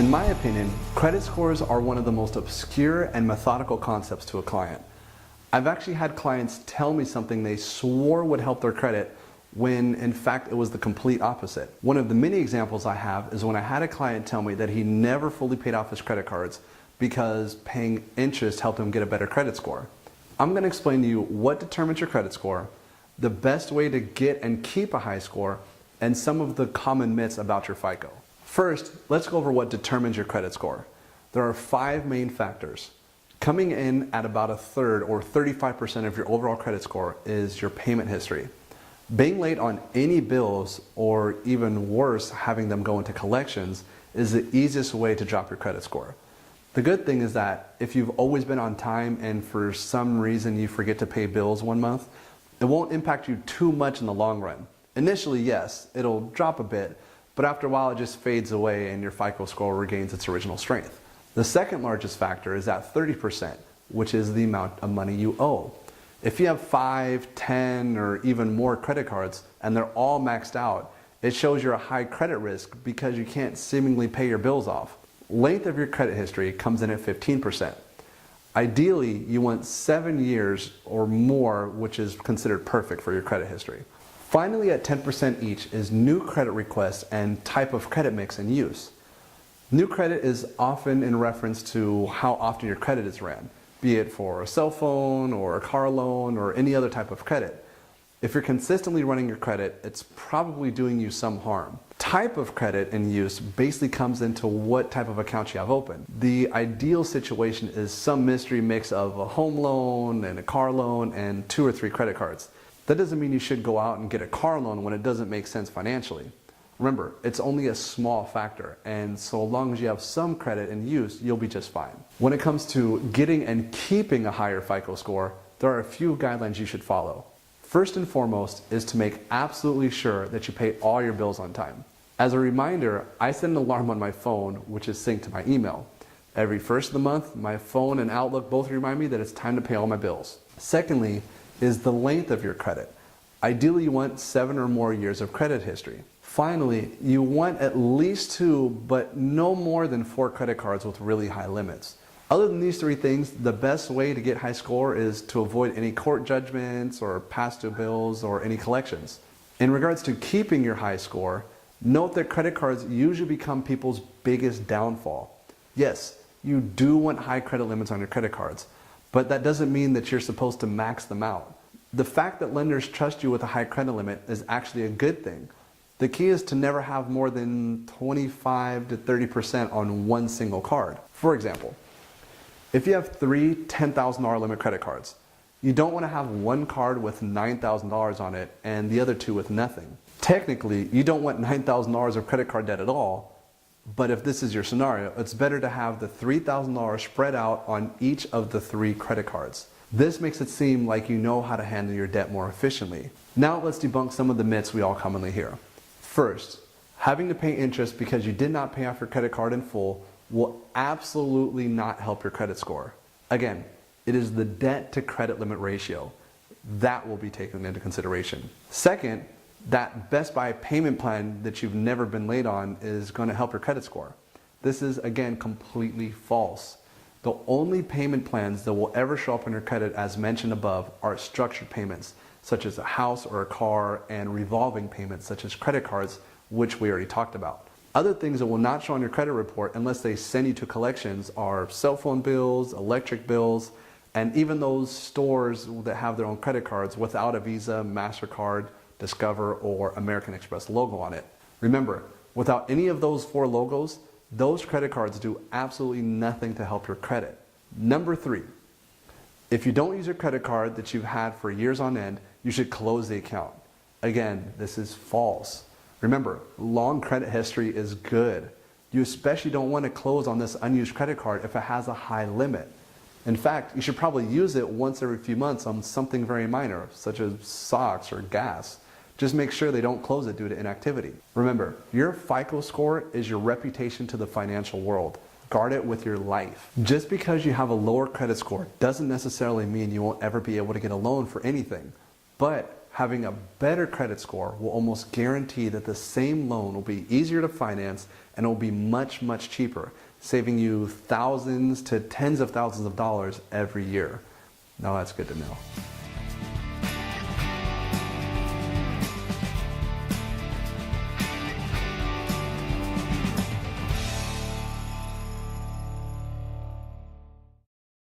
In my opinion, credit scores are one of the most obscure and methodical concepts to a client. I've actually had clients tell me something they swore would help their credit when in fact it was the complete opposite. One of the many examples I have is when I had a client tell me that he never fully paid off his credit cards because paying interest helped him get a better credit score. I'm going to explain to you what determines your credit score, the best way to get and keep a high score, and some of the common myths about your FICO. First, let's go over what determines your credit score. There are 5 main factors. Coming in at about a third or 35% of your overall credit score is your payment history. Being late on any bills, or even worse, having them go into collections, is the easiest way to drop your credit score. The good thing is that if you've always been on time and for some reason you forget to pay bills one month, it won't impact you too much in the long run. Initially, yes, it'll drop a bit, but after a while it just fades away and your FICO score regains its original strength. The second largest factor is at 30%, which is the amount of money you owe. If you have 5, 10, or even more credit cards and they're all maxed out, it shows you're a high credit risk because you can't seemingly pay your bills off. Length of your credit history comes in at 15%. Ideally, you want 7 years or more, which is considered perfect for your credit history. Finally, at 10% each is new credit requests and type of credit mix in use. New credit is often in reference to how often your credit is ran, be it for a cell phone or a car loan or any other type of credit. If you're consistently running your credit, it's probably doing you some harm. Type of credit in use basically comes into what type of account you have open. The ideal situation is some mystery mix of a home loan and a car loan and 2 or 3 credit cards. That doesn't mean you should go out and get a car loan when it doesn't make sense financially. Remember, it's only a small factor, and so long as you have some credit in use, you'll be just fine. When it comes to getting and keeping a higher FICO score, there are a few guidelines you should follow. First and foremost is to make absolutely sure that you pay all your bills on time. As a reminder, I set an alarm on my phone, which is synced to my email. Every first of the month, my phone and Outlook both remind me that it's time to pay all my bills. Secondly, is the length of your credit. Ideally, you want 7 or more years of credit history. Finally, you want at least 2, but no more than 4 credit cards with really high limits. Other than these 3 things, the best way to get high score is to avoid any court judgments or past due bills or any collections. In regards to keeping your high score, note that credit cards usually become people's biggest downfall. Yes, you do want high credit limits on your credit cards, but that doesn't mean that you're supposed to max them out. The fact that lenders trust you with a high credit limit is actually a good thing. The key is to never have more than 25 to 30% on one single card. For example, if you have 3 $10,000 limit credit cards, you don't want to have one card with $9,000 on it and the other 2 with nothing. Technically, you don't want $9,000 of credit card debt at all, but if this is your scenario, it's better to have the $3,000 spread out on each of the 3 credit cards. This makes it seem like you know how to handle your debt more efficiently. Now let's debunk some of the myths we all commonly hear. First, having to pay interest because you did not pay off your credit card in full will absolutely not help your credit score. Again, it is the debt to credit limit ratio. That will be taken into consideration. Second, that Best Buy payment plan that you've never been late on is going to help your credit score. This is, again, completely false. The only payment plans that will ever show up in your credit, as mentioned above, are structured payments, such as a house or a car, and revolving payments, such as credit cards, which we already talked about. Other things that will not show on your credit report unless they send you to collections are cell phone bills, electric bills, and even those stores that have their own credit cards without a Visa, MasterCard, Discover, or American Express logo on it. Remember, without any of those 4 logos, those credit cards do absolutely nothing to help your credit. Number 3, if you don't use your credit card that you've had for years on end, you should close the account. Again, this is false. Remember, long credit history is good. You especially don't want to close on this unused credit card if it has a high limit. In fact, you should probably use it once every few months on something very minor, such as socks or gas. Just make sure they don't close it due to inactivity. Remember, your FICO score is your reputation to the financial world. Guard it with your life. Just because you have a lower credit score doesn't necessarily mean you won't ever be able to get a loan for anything. But having a better credit score will almost guarantee that the same loan will be easier to finance and it will be much, much cheaper, saving you thousands to tens of thousands of dollars every year. Now that's good to know.